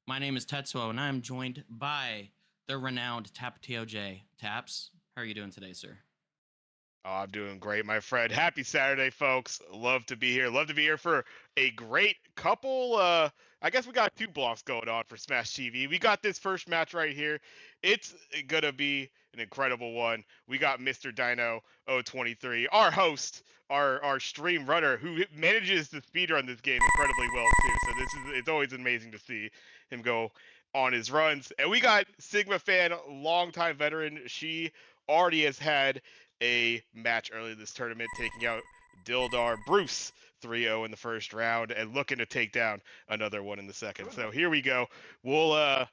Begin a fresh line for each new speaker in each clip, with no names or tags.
My name is Tetsuo, and I'm joined by the renowned Tapatio J. Taps, how are you doing today, sir?
Oh, I'm doing great, my friend. Happy Saturday, folks. Love to be here. Love to be here for a great couple. I guess we got two blocks going on for Smash TV. We got this first match right here. It's gonna be an incredible one. We got Mr. Dino023, our host, our stream runner, who manages to speedrun this game incredibly well too. So it's always amazing to see him go on his runs. And we got Sigmafan, longtime veteran. She already has had a match early this tournament, taking out Dildar Bruce 3-0 in the first round and looking to take down another one in the second. So here we go. We'll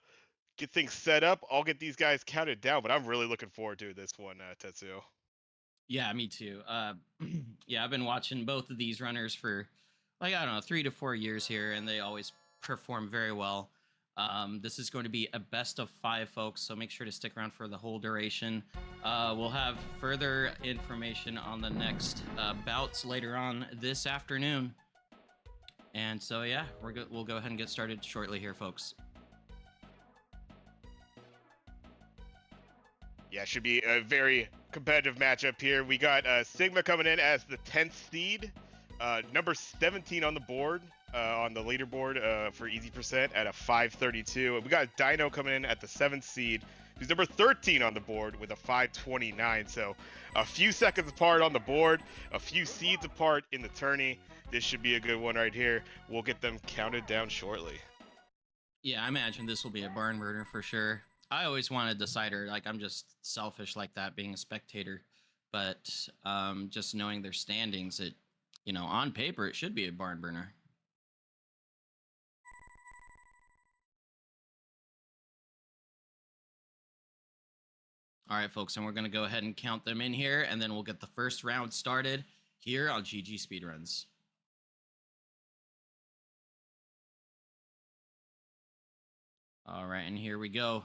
get things set up. I'll get these guys counted down, but I'm really looking forward to this one, Tetsuo.
Yeah, me too. Yeah, I've been watching both of these runners for, like, I don't know, 3 to 4 years here, and they always perform very well. This is going to be a best of five, folks, so make sure to stick around for the whole duration. We'll have further information on the next bouts later on this afternoon. And so, yeah, we'll go ahead and get started shortly here, folks.
Yeah, should be a very competitive matchup here. We got Sigma coming in as the 10th seed, number 17 on the board, on the leaderboard for easy percent at a 532. We got Dino coming in at the 7th seed, who's number 13 on the board with a 529. So a few seconds apart on the board, a few seeds apart in the tourney. This should be a good one right here. We'll get them counted down shortly.
Yeah, I imagine this will be a barn burner for sure. I always wanted Decider. Like, I'm just selfish like that, being a spectator. But just knowing their standings, on paper, it should be a barn burner. All right, folks, and we're going to go ahead and count them in here, and then we'll get the first round started here on GG Speedruns. All right, and here we go.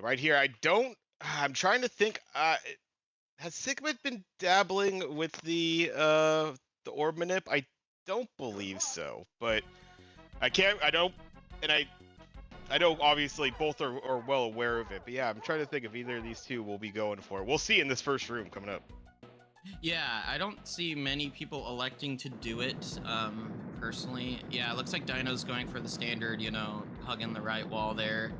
Right here, I'm trying to think. Has Sigmund been dabbling with the orb manip? I don't believe so, but I can't. I don't, and I know obviously both are well aware of it. But yeah, I'm trying to think if either of these two will be going for it. We'll see in this first room coming up.
Yeah, I don't see many people electing to do it, personally. Yeah, it looks like Dino's going for the standard, hugging the right wall there.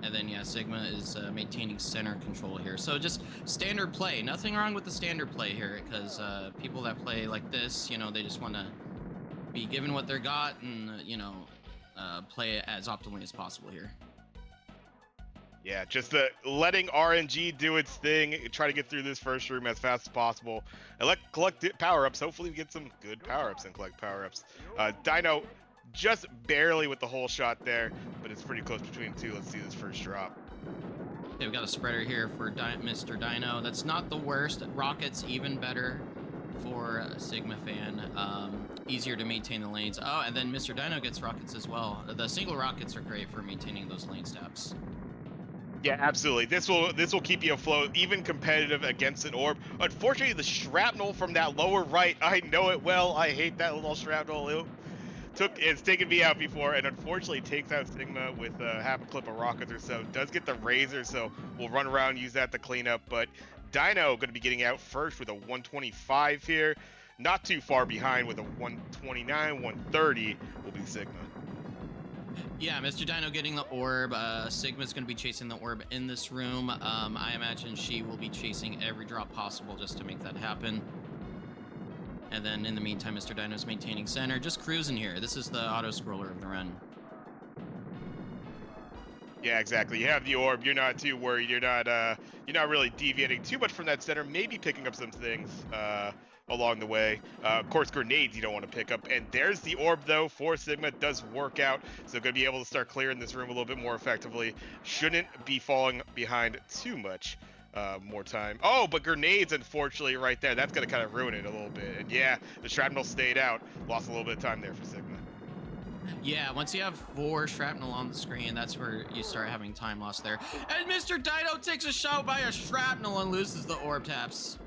And then, yeah, Sigma is maintaining center control here. So just standard play. Nothing wrong with the standard play here, because people that play like this, they just want to be given what they're got and, play it as optimally as possible here.
Yeah, just letting RNG do its thing, try to get through this first room as fast as possible, and collect power-ups. Hopefully we get some good power-ups and collect power-ups. Dino just barely with the whole shot there, but it's pretty close between the two. Let's see this first drop.
Okay, we got a spreader here for Mr. Dino. That's not the worst. Rockets even better for Sigmafan. Easier to maintain the lanes. Oh, and then Mr. Dino gets rockets as well. The single rockets are great for maintaining those lane steps.
Yeah, absolutely. This will keep you afloat, even competitive against an orb. Unfortunately, the shrapnel from that lower right, I know it well. I hate that little shrapnel. It's taken me out before, and unfortunately takes out Sigma with half a clip of rockets or so. Does get the razor, so we'll run around, use that to clean up. But Dino going to be getting out first with a 125 here. Not too far behind with a 129, 130 will be Sigma.
Yeah, Mr. Dino getting the orb. Sigma's going to be chasing the orb in this room. I imagine she will be chasing every drop possible just to make that happen. And then in the meantime, Mr. Dino's maintaining center, just cruising here. This is the auto scroller of the run.
Yeah, exactly. You have the orb. You're not too worried. You're not really deviating too much from that center. Maybe picking up some things along the way. Of course, grenades you don't want to pick up. And there's the orb though for Sigma. It does work out, so going to be able to start clearing this room a little bit more effectively. Shouldn't be falling behind too much. More time. Oh, but grenades, unfortunately, right there. That's going to kind of ruin it a little bit. And yeah, the shrapnel stayed out. Lost a little bit of time there for Sigma.
Yeah, once you have 4 shrapnel on the screen, that's where you start having time loss there. And Mr. Dino takes a shot by a shrapnel and loses the orb taps.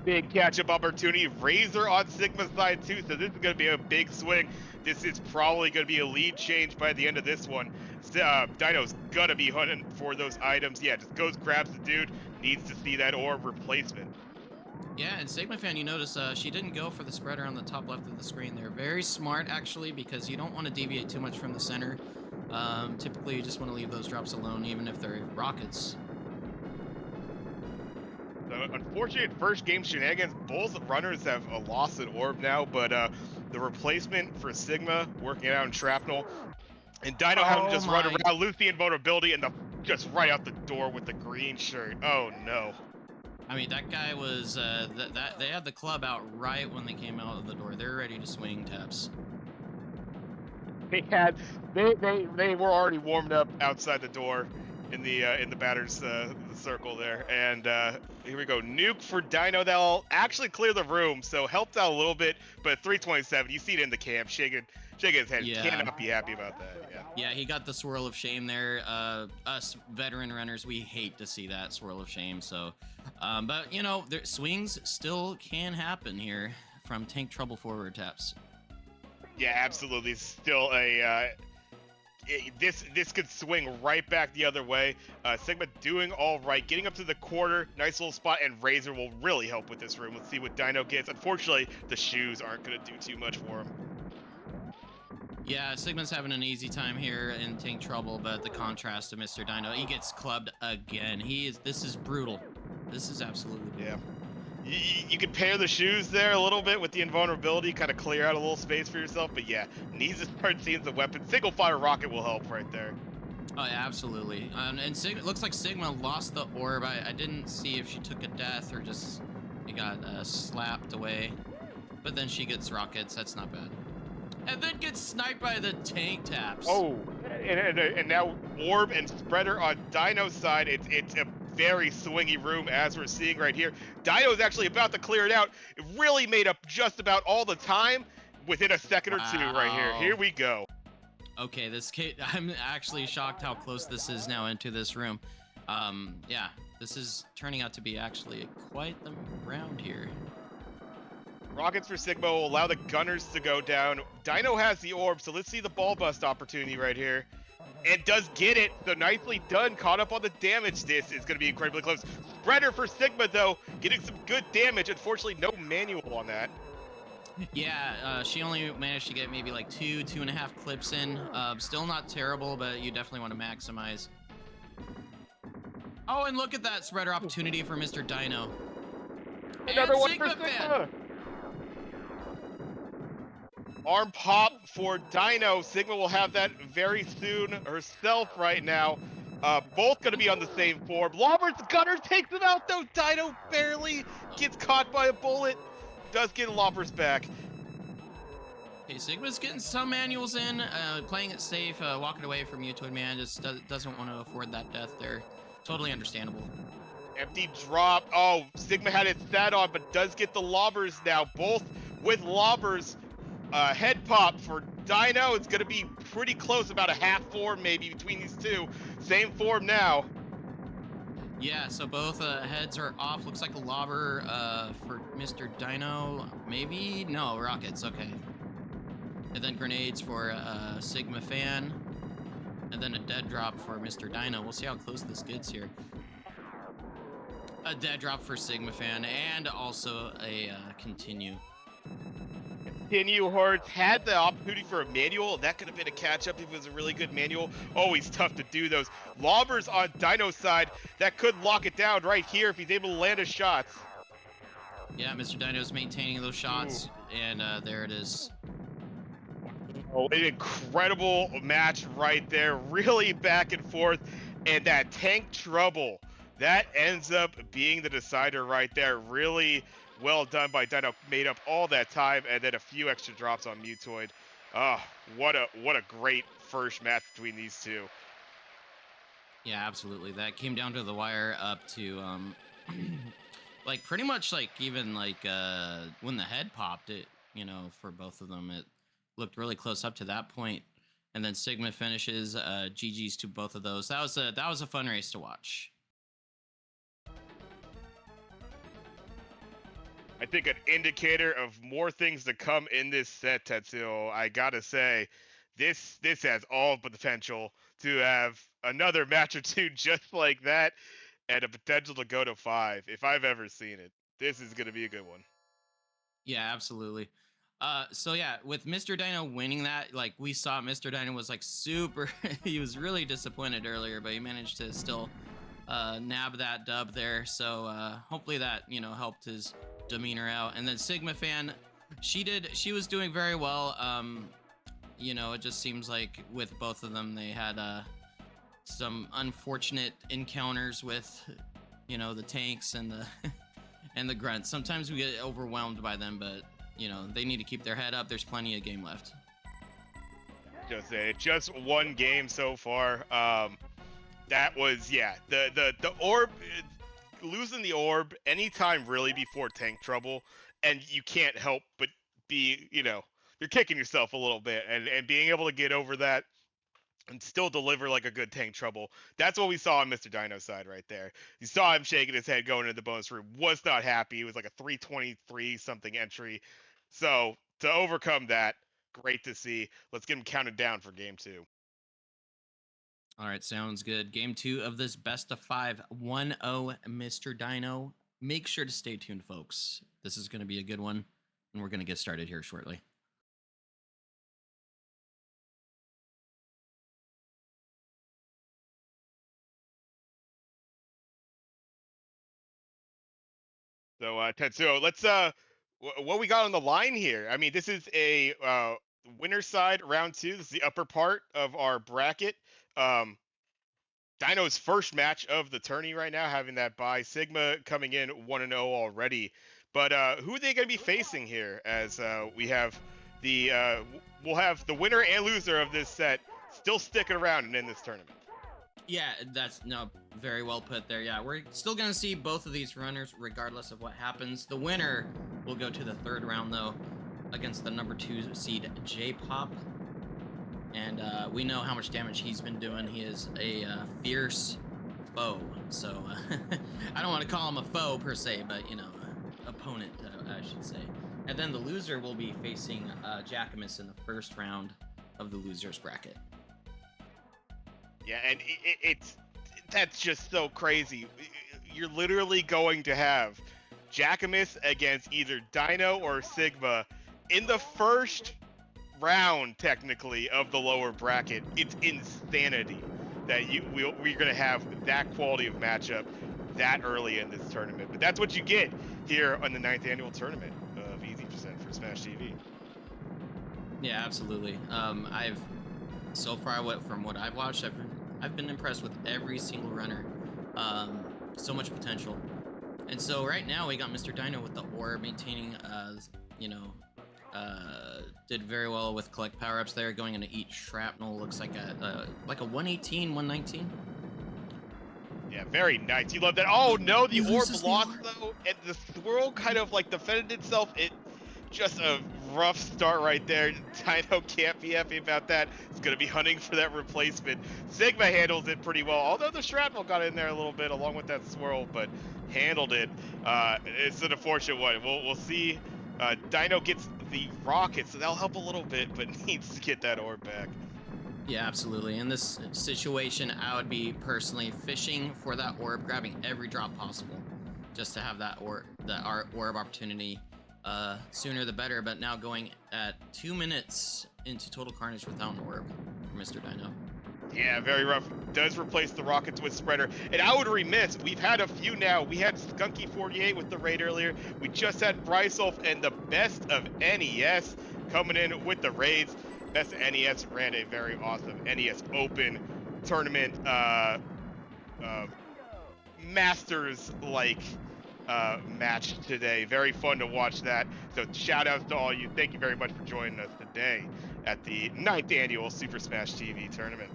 Big catch-up opportunity. Razor on Sigma's side too, so this is going to be a big swing. This is probably going to be a lead change by the end of this one. Dino's going to be hunting for those items. Yeah, just goes, grabs the dude, needs to see that orb replacement.
Yeah, and Sigmafan, you notice she didn't go for the spreader on the top left of the screen. They're very smart, actually, because you don't want to deviate too much from the center. Typically, you just want to leave those drops alone, even if they're rockets.
So unfortunate first game shenanigans. Both runners have lost an orb now, but the replacement for Sigma working out in shrapnel, and Dino having to just run around, lose the invulnerability, and just right out the door with the green shirt. Oh no.
I mean, that guy was that they had the club out right when they came out of the door. They're ready to swing taps.
They were already warmed up outside the door in the batter's the circle there, and here we go. Nuke for Dino. That'll actually clear the room, so helped out a little bit. But 327, you see it in the camp, shaking his head.
Yeah.
Cannot be happy about that.
Yeah, he got the swirl of shame there. Us veteran runners, we hate to see that swirl of shame. So, but you know, swings still can happen here from tank trouble forward taps.
Yeah, absolutely. Still a this could swing right back the other way. Sigma doing all right, getting up to the quarter, nice little spot, and Razor will really help with this room. Let's see what Dino gets. Unfortunately, the shoes aren't going to do too much for him.
Yeah, Sigma's having an easy time here in tank trouble, but the contrast to Mr. Dino, he gets clubbed again. This is brutal. This is absolutely brutal.
Yeah. You could pair the shoes there a little bit with the invulnerability, kind of clear out a little space for yourself, but yeah, needs to start seeing the weapon. Single fire rocket will help right there.
Oh, yeah, absolutely. And it looks like Sigma lost the orb. I didn't see if she took a death or just it got slapped away. But then she gets rockets. That's not bad. And then gets sniped by the tank taps.
Oh, and now orb and spreader on Dino's side. It's a very swingy room, as we're seeing right here. Dino's actually about to clear it out. It really made up just about all the time within a second or two right here. Here we go.
Okay, this kid, I'm actually shocked how close this is now into this room. Yeah, this is turning out to be actually quite the round here.
Rockets for Sigma will allow the gunners to go down. Dino has the orb, so let's see the ball bust opportunity right here. And does get it, so nicely done, caught up on the damage. This is going to be incredibly close. Spreader for Sigma, though, getting some good damage. Unfortunately, no manual on that.
Yeah, she only managed to get maybe like 2.5 clips in. Still not terrible, but you definitely want to maximize. Oh, and look at that spreader opportunity for Mr. Dino.
Another
and
one
Sigma
for Sigma.
Fan.
Arm pop for Dino. Sigma will have that very soon herself right now. Both going to be on the same form. Lobbers, Gunner takes him out, though. Dino barely gets caught by a bullet. Does get Lobbers back.
Okay, Sigma's getting some manuals in, playing it safe, walking away from Mutoid Man. Just doesn't want to afford that death there. Totally understandable.
Empty drop. Oh, Sigma had it sat on, but does get the Lobbers now. Both with Lobbers. Head pop for Dino. It's going to be pretty close, about a half form maybe between these two. Same form now.
Yeah, so both heads are off. Looks like a lobber for Mr. Dino. Maybe? No, rockets. Okay. And then grenades for Sigmafan. And then a dead drop for Mr. Dino. We'll see how close this gets here. A dead drop for Sigmafan and also a continue.
Continue Hordes had the opportunity for a manual. That could have been a catch-up if it was a really good manual. Always tough to do those. Lobbers on Dino's side. That could lock it down right here if he's able to land his shots.
Yeah, Mr. Dino's maintaining those shots. Ooh. And there it is.
Oh, an incredible match right there. Really back and forth. And that tank trouble, that ends up being the decider right there. Really well done by Dino, made up all that time, and then a few extra drops on Mutoid. Oh, what a great first match between these two.
Yeah, absolutely. That came down to the wire up to like pretty much like even like when the head popped it, you know, for both of them, it looked really close up to that point. And then Sigma finishes GG's to both of those. That was a fun race to watch.
I think an indicator of more things to come in this set, Tetsuo. I gotta say, this has all the potential to have another match or two just like that, and a potential to go to 5 if I've ever seen it. This is gonna be a good one.
Yeah, absolutely. So yeah, with Mr. Dino winning that, like we saw, Mr. Dino was like super. He was really disappointed earlier, but he managed to still nab that dub there. So hopefully that helped his demeanor out. And then Sigmafan, she was doing very well. It just seems like with both of them, they had some unfortunate encounters with the tanks and the and the grunts. Sometimes we get overwhelmed by them, but they need to keep their head up. There's plenty of game left.
Just one game so far. That was the orb, losing the orb anytime really before tank trouble, and you can't help but be you're kicking yourself a little bit, and being able to get over that and still deliver like a good tank trouble. That's what we saw on Mr. Dino's side right there. You saw him shaking his head going into the bonus room, was not happy. It was like a 323 something entry. So to overcome that, great to see. Let's get him counted down for game 2.
All right, sounds good. Game 2 of this best of 5, 1-0 Mr. Dino. Make sure to stay tuned, folks. This is going to be a good one, and we're going to get started here shortly.
So Tetsuo, let's what we got on the line here. I mean, this is a winner side round 2. This is the upper part of our bracket. Dino's first match of the tourney right now, having that bye. Sigma coming in 1-0 already. But who are they going to be facing here? As we have we'll have the winner and loser of this set still sticking around and in this tournament.
Yeah, that's very well put there. Yeah, we're still going to see both of these runners regardless of what happens. The winner will go to the 3rd round, though, against the number 2 seed J-Pop. And we know how much damage he's been doing. He is a fierce foe. So I don't want to call him a foe per se, but, opponent, I should say. And then the loser will be facing Jackamus in the 1st round of the loser's bracket.
Yeah, and that's just so crazy. You're literally going to have Jackamus against either Dino or Sigma in the 1st round, technically, of the lower bracket. It's insanity that we're going to have that quality of matchup that early in this tournament. But that's what you get here on the 9th annual tournament of Easy Percent for Smash TV.
Yeah, absolutely. So far, from what I've watched, I've been impressed with every single runner. So much potential. And so right now we got Mr. Dino with the orb, maintaining, did very well with collect power-ups there, going into eat shrapnel. Looks like a 118, 119.
Yeah, very nice. You love that. Oh no, the orb lost
orb.
though, and the swirl kind of like defended itself. It just a rough start right there. Dino can't be happy about that. It's gonna be hunting for that replacement. Sigma handles it pretty well, although the shrapnel got in there a little bit along with that swirl, but handled it. It's an unfortunate one. We'll see. Dino gets the rocket, so that'll help a little bit, but needs to get that orb back.
Yeah, absolutely. In this situation, I would be personally fishing for that orb, grabbing every drop possible, just to have that orb opportunity. Sooner the better, but now going at 2 minutes into Total Carnage without an orb for Mr. Dino.
Yeah, very rough. Does replace the rockets with spreader. And I would remiss, we've had a few now. We had Skunky48 with the raid earlier. We just had Brysolf and the best of NES coming in with the raids. Best of NES ran a very awesome NES Open tournament, Masters-like match today. Very fun to watch that. So shout outs to all you. Thank you very much for joining us today at the 9th annual Super Smash TV tournament.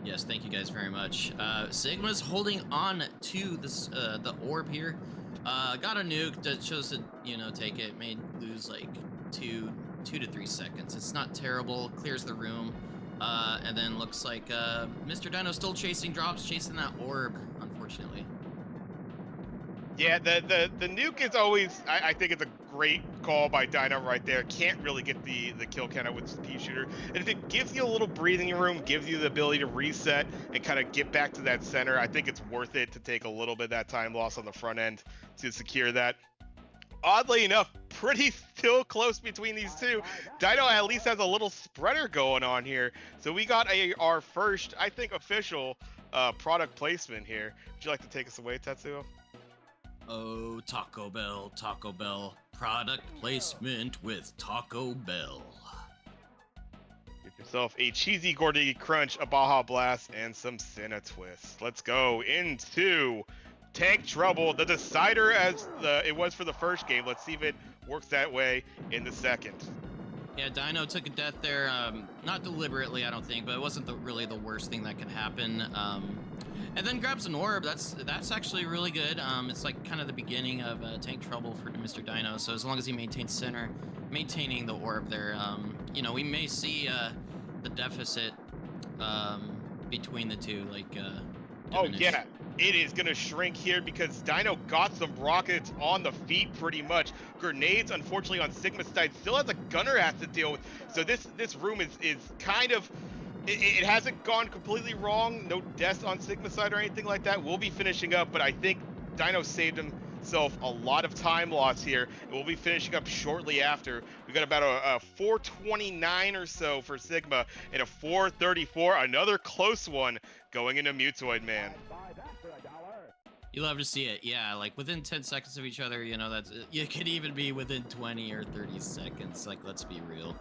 Yes, thank you guys very much. Sigma's holding on to this the orb here. Got a nuke that chose to take it. May lose like two to 3 seconds. It's not terrible. Clears the room. And then looks like Mr. Dino still chasing drops, chasing that orb, unfortunately.
Yeah, the nuke is always I think it's a great call by Dino right there. Can't really get the kill count out with his pea shooter. And if it gives you a little breathing room, gives you the ability to reset and kind of get back to that center, I think it's worth it to take a little bit of that time loss on the front end to secure that. Oddly enough, pretty still close between these two. Dino at least has a little spreader going on here. So we got our first, I think, official product placement here. Would you like to take us away, Tetsuo?
Oh, Taco Bell. Product placement with Taco Bell.
Get yourself a cheesy Gordy Crunch, a Baja Blast, and some Santa Twists. Let's go into Tank Trouble, the decider as it was for the first game. Let's see if it works that way in the second.
Yeah, Dino took a death there. Not deliberately, I don't think, but it wasn't really the worst thing that could happen. And then grabs an orb. That's actually really good. It's like kind of the beginning of tank trouble for MrDino. So as long as he maintains center, maintaining the orb there, we may see the deficit between the two, like
Oh
diminish.
yeah, it is gonna shrink here because Dino got some rockets on the feet pretty much. Grenades, unfortunately, on Sigma's side still has a gunner has to deal with. So this room is kind of it hasn't gone completely wrong. No deaths on Sigma's side or anything like that. We'll be finishing up, but I think Dino saved himself a lot of time loss here. And we'll be finishing up shortly after. We got about a 429 or so for Sigma and a 434, another close one going into Mutoid Man.
You love to see it, yeah. Like within 10 seconds of each other, that's you could even be within 20 or 30 seconds. Like, let's be real.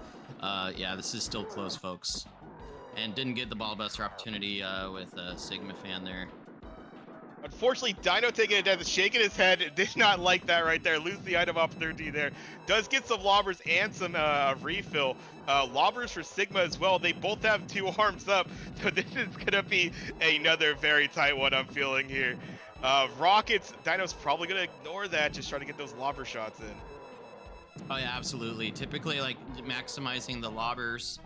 Yeah, this is still close, folks. And didn't get the ball buster opportunity with Sigmafan there.
Unfortunately, Dino taking a death, shaking his head, did not like that right there. Lose the item opportunity there. Does get some lobbers and some refill. Lobbers for Sigma as well. They both have 2 arms up, so this is going to be another very tight one I'm feeling here. Rockets, Dino's probably going to ignore that, just trying to get those lobber shots in.
Oh, yeah, absolutely. Typically, like, maximizing the lobbers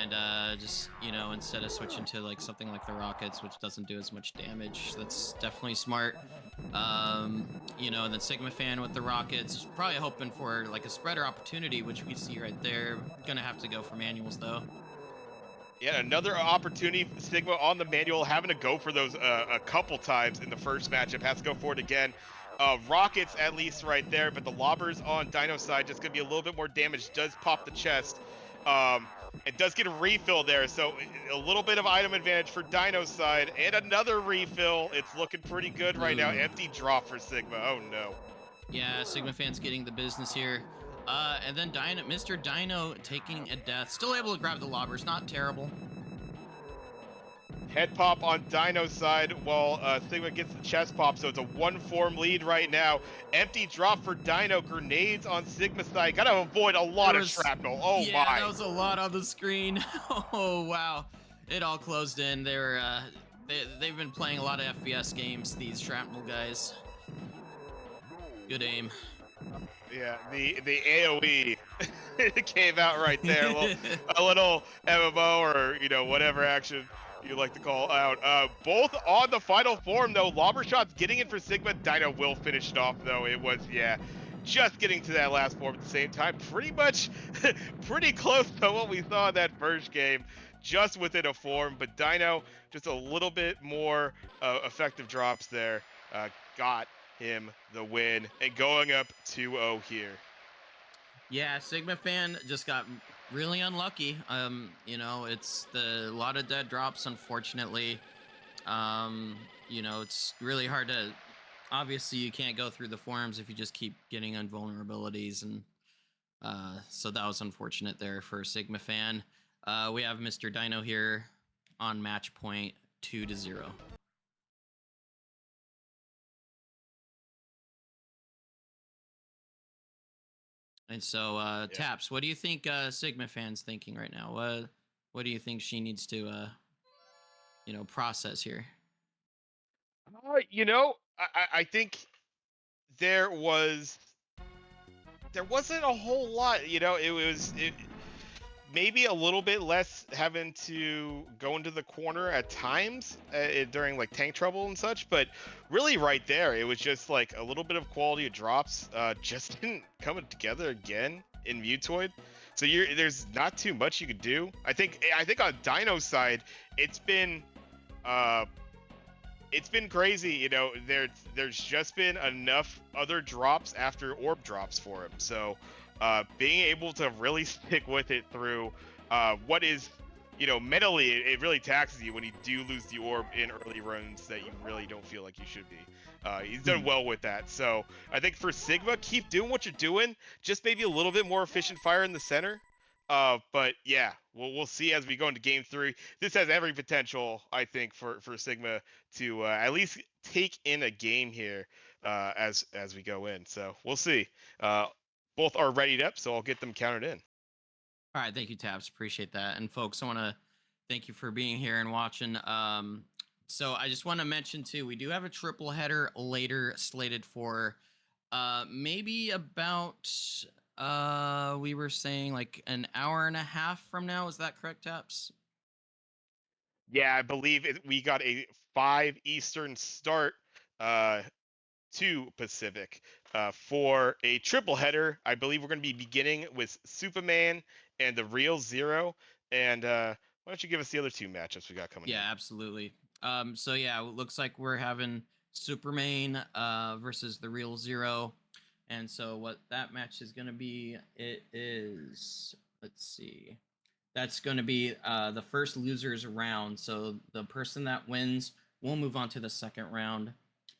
and just, instead of switching to, like, something like the rockets, which doesn't do as much damage. That's definitely smart. And then Sigmafan with the rockets, probably hoping for, like, a spreader opportunity, which we see right there. Gonna have to go for manuals, though.
Yeah, another opportunity. Sigma on the manual, having to go for those a couple times in the first matchup. Has to go for it again. Rockets at least right there, but the lobbers on Dino's side just gonna be a little bit more damage. Does pop the chest. It does get a refill there, so a little bit of item advantage for Dino's side, and another refill. It's looking pretty good right now. Empty drop for Sigma. Oh no.
Yeah, Sigmafan's getting the business here. And then MrDino taking a death. Still able to grab the lobbers. Not terrible.
Head pop on Dino's side while Sigma gets the chest pop, so it's a 1-form lead right now. Empty drop for Dino. Grenades on Sigma's side. Gotta avoid a lot of shrapnel. Oh
yeah,
my.
that was a lot on the screen. Oh wow, it all closed in. They've been playing a lot of FPS games, these shrapnel guys. Good aim.
Yeah, the AoE came out right there. A little MMO or whatever action you like to call out. Both on the final form though. Lobber shots getting in for Sigma. Dino will finish it off though. It was just getting to that last form at the same time. Pretty much, pretty close to what we saw in that first game. Just within a form, but Dino just a little bit more effective drops there. Got him the win and going up 2-0 here.
Yeah, Sigmafan just got really unlucky. It's a lot of dead drops, unfortunately. It's really hard to. Obviously, you can't go through the forums if you just keep getting invulnerabilities, and so that was unfortunate there for Sigmafan. We have MrDino here on match point 2-0. And so, Taps, what do you think Sigmafan's thinking right now? What do you think she needs to, process here?
I think there wasn't a whole lot. maybe a little bit less having to go into the corner at times during like tank trouble and such, but really right there, it was just like a little bit of quality of drops just didn't come together again in Mutoid. So there's not too much you could do. I think on Dino's side, it's been uh, it's been crazy. You know, there's just been enough other drops after orb drops for him. So being able to really stick with it through what is, you know, mentally it really taxes you when you do lose the orb in early runs that you really don't feel like you should be. He's done well with that. So I think for Sigma, keep doing what you're doing. Just maybe a little bit more efficient fire in the center. But yeah, we'll see as we go into game 3. This has every potential, I think, for Sigma to at least take in a game here as we go in. So we'll see. Both are readied up, so I'll get them counted in.
All right, thank you, Tabs. Appreciate that. And folks, I want to thank you for being here and watching. So I just want to mention too, we do have a triple header later slated for maybe about we were saying like an hour and a half from now. Is that correct, Taps?
Yeah, I believe we got a 5 Eastern start, 2 Pacific, for a triple header. I believe we're going to be beginning with Superman and the Real Zero. And why don't you give us the other 2 matchups we got coming in?
Yeah, absolutely. So yeah, it looks like we're having Superman versus the Real Zero. And so what that match is going to be, it is, let's see, that's going to be the first losers round. So the person that wins will move on to the second round,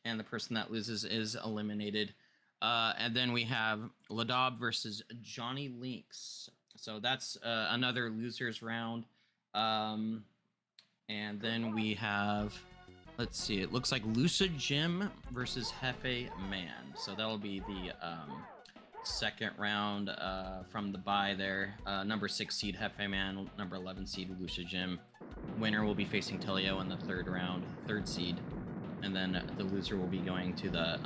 and the person that loses is eliminated. And then we have Ladob versus Johnny Links. So that's another losers round. And then we have, let's see, it looks like Lucid Jim versus Hefe Man. So that'll be the second round from the bye there. Number 6 seed Hefe Man, number 11 seed Lucid Jim. Winner will be facing Telio in the third round, 3rd seed. And then the loser will be going to the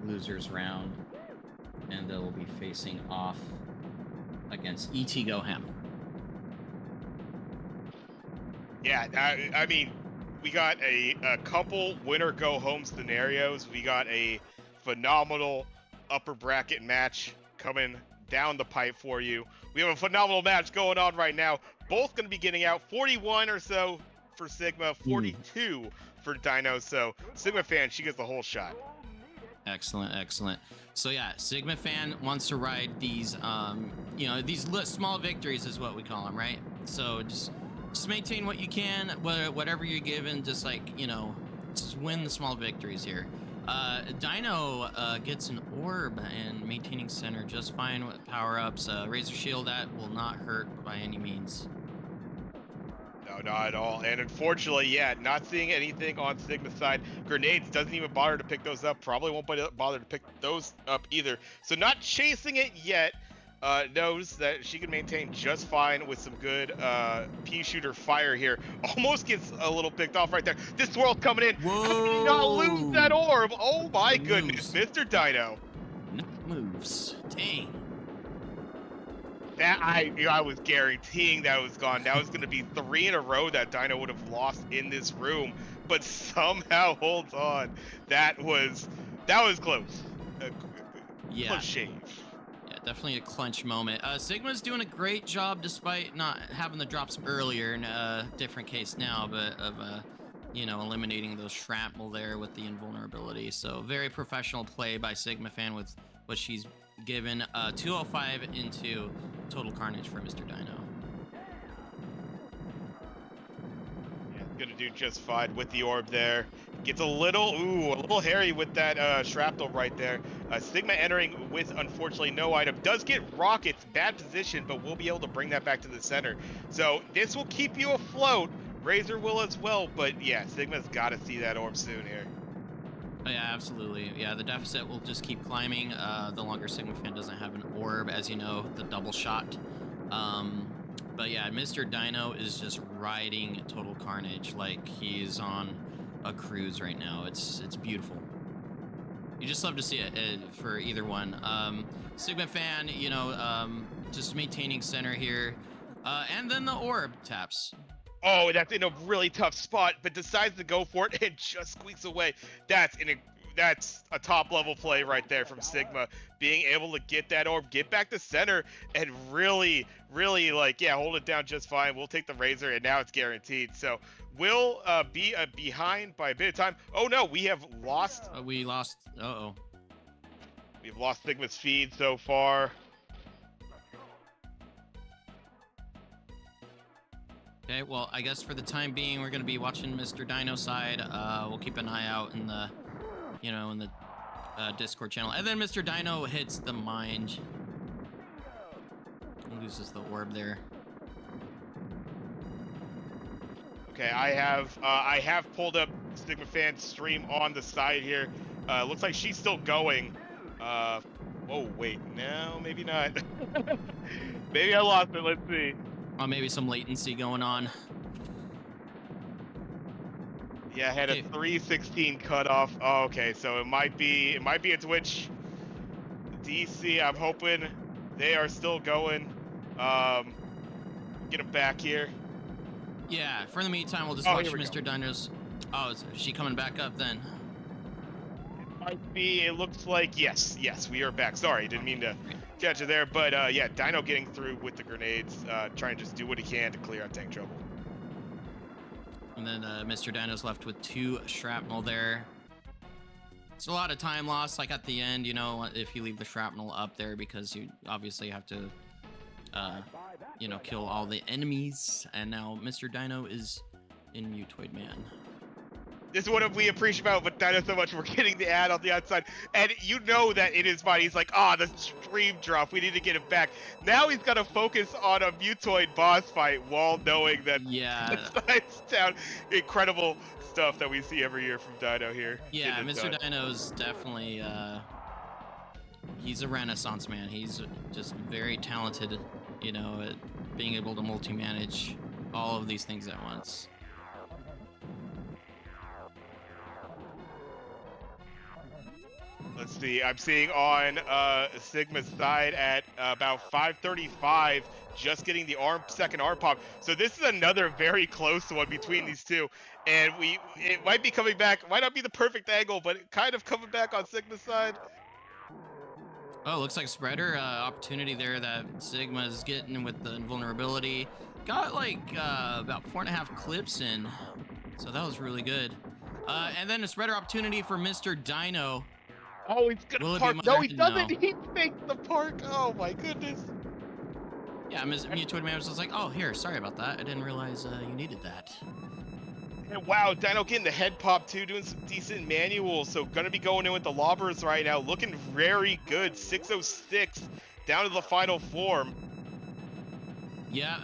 losers round, and they'll be facing off against E.T. Goham.
Yeah, I mean, we got a couple winner go home scenarios. We got a phenomenal upper bracket match coming down the pipe for you. We have a phenomenal match going on right now. Both going to be getting out 41 or so for Sigma, 42 for Dino. So Sigmafan, she gets the whole shot.
Excellent, excellent. So yeah, Sigmafan wants to ride these, you know, these small victories is what we call them, right? So just maintain what you can, whatever you're given, just like, you know, just win the small victories here. Dino gets an orb and maintaining center just fine with power-ups. Razor Shield, that will not hurt by any means.
No, not at all. And unfortunately, yeah, not seeing anything on Sigma's side. Grenades doesn't even bother to pick those up. Probably won't bother to pick those up either. So not chasing it yet. Knows that she can maintain just fine with some good pea shooter fire here. Almost gets a little picked off right there. This swirl's coming in.
Whoa!
How did he not lose that orb? Oh my goodness,
Moves.
Mr. Dino.
No moves. Dang.
That I was guaranteeing that was gone. That was going to be 3 in a row that Dino would have lost in this room, but somehow holds on. That was close.
Yeah.
Close shave.
Yeah, definitely a clinch moment. Sigma's doing a great job despite not having the drops earlier. In a different case now, but of you know, eliminating those shrapnel there with the invulnerability. So very professional play by Sigmafan with what she's given. 205 into total carnage for Mr. Dino.
Yeah, gonna do just fine with the orb there. Gets a little hairy with that shrapnel right there. Sigma entering with, unfortunately, no item. Does get rockets, bad position, but we'll be able to bring that back to the center. So this will keep you afloat. Razor will as well, but yeah, Sigma's got to see that orb soon here.
Oh, yeah, absolutely. Yeah, the deficit will just keep climbing. The longer Sigmafan doesn't have an orb, as you know, the double shot. But yeah, Mr. Dino is just riding total carnage like he's on a cruise right now. It's beautiful. You just love to see it for either one. Sigmafan, you know, just maintaining center here. And then the orb taps.
Oh, that's in a really tough spot, but decides to go for it and just squeaks away. That's a top level play right there from Sigma, being able to get that orb, get back to center, and really, really like, yeah, hold it down just fine. We'll take the Razor, and now it's guaranteed. So we'll be behind by a bit of time. Oh no, we have lost.
We lost. Uh-oh.
We've lost Sigma's feed so far.
Okay, well, I guess for the time being, we're gonna be watching Mr. Dino side. We'll keep an eye out in the, in the Discord channel, and then Mr. Dino hits the mind, loses the orb there.
Okay, I have pulled up Sigmafan's stream on the side here. Looks like she's still going. Oh wait, no, maybe not. Maybe I lost it. Let's see.
Oh, maybe some latency going on.
Yeah, I had a 3:16 cutoff. Oh, okay, so it might be a Twitch. DC, I'm hoping they are still going. Get them back here.
Yeah, for the meantime, we'll just watch Mr. Dino's. Oh, is she coming back up then?
Might be. It looks like yes, we are back. Sorry, didn't mean to catch it there, but yeah, Dino getting through with the grenades, trying to just do what he can to clear out tank trouble.
And then Mr. Dino's left with 2 shrapnel there. It's a lot of time lost, like at the end, if you leave the shrapnel up there, because you obviously have to, kill all the enemies. And now Mr. Dino is in Mutoid Man.
This is what we appreciate about but Dino so much. We're getting the ad on the outside, and you know that in his mind he's like, the stream drop. We need to get it back. Now he's got to focus on a Mutoid boss fight while knowing that.
Yeah.
It's down. Incredible stuff that we see every year from Dino here.
Yeah, Mr. Dino's definitely he's a renaissance man. He's just very talented, at being able to multi-manage all of these things at once.
Let's see. I'm seeing on Sigma's side at about 5:35, just getting the second arm pop. So this is another very close one between these two, and it might be coming back. Might not be the perfect angle, but it kind of coming back on Sigma's side.
Oh, looks like spreader opportunity there that Sigma's getting with the invulnerability. Got like about 4.5 clips in, so that was really good. And then a spreader opportunity for Mr. Dino.
Oh, he's gonna park. No, he doesn't. No. He faked the park. Oh my goodness.
Yeah, Mutoid Man was just like, oh, here, sorry about that. I didn't realize you needed that.
And wow, Dino getting the head pop too, doing some decent manuals. So gonna be going in with the lobbers right now, looking very good. 606 down to the final form.
Yeah,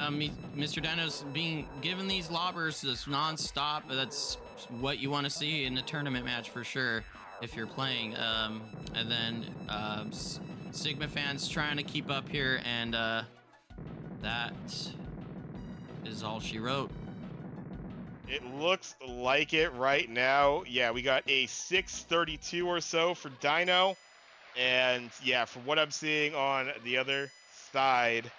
Mr. Dino's being given these lobbers just non-stop. That's what you want to see in a tournament match for sure, if you're playing. And then Sigmafan's trying to keep up here, and that is all she wrote.
It looks like it right now. Yeah, we got a 6:32 or so for Dino. And yeah, from what I'm seeing on the other side,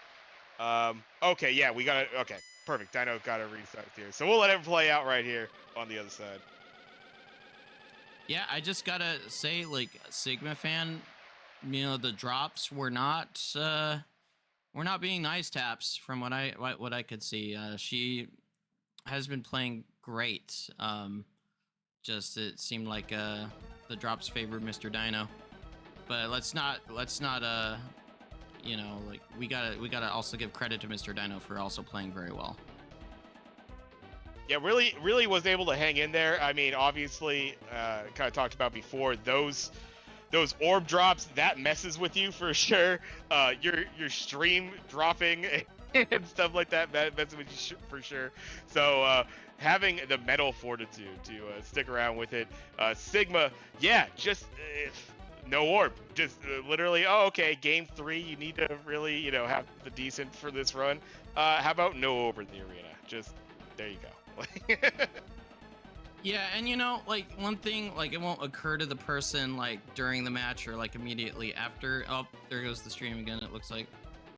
okay, yeah, we got it. Okay, perfect. Dino got a restart here. So we'll let him play out right here on the other side.
Yeah, I just gotta say, like, Sigmafan, the drops were not being nice taps from what I could see. She has been playing great. Just it seemed like the drops favored Mr. Dino, but let's not like we gotta also give credit to Mr. Dino for also playing very well.
Yeah, really was able to hang in there. I mean, obviously, kind of talked about before, those orb drops, that messes with you for sure. Your stream dropping and stuff like that messes with you for sure. So having the mental fortitude to stick around with it. Sigma, yeah, just no orb. Just literally, oh, okay, game 3, you need to really, have the decent for this run. How about no orb in the arena? Just, there you go.
Yeah, and like one thing, like it won't occur to the person like during the match or like immediately after. Oh, there goes the stream again, it looks like.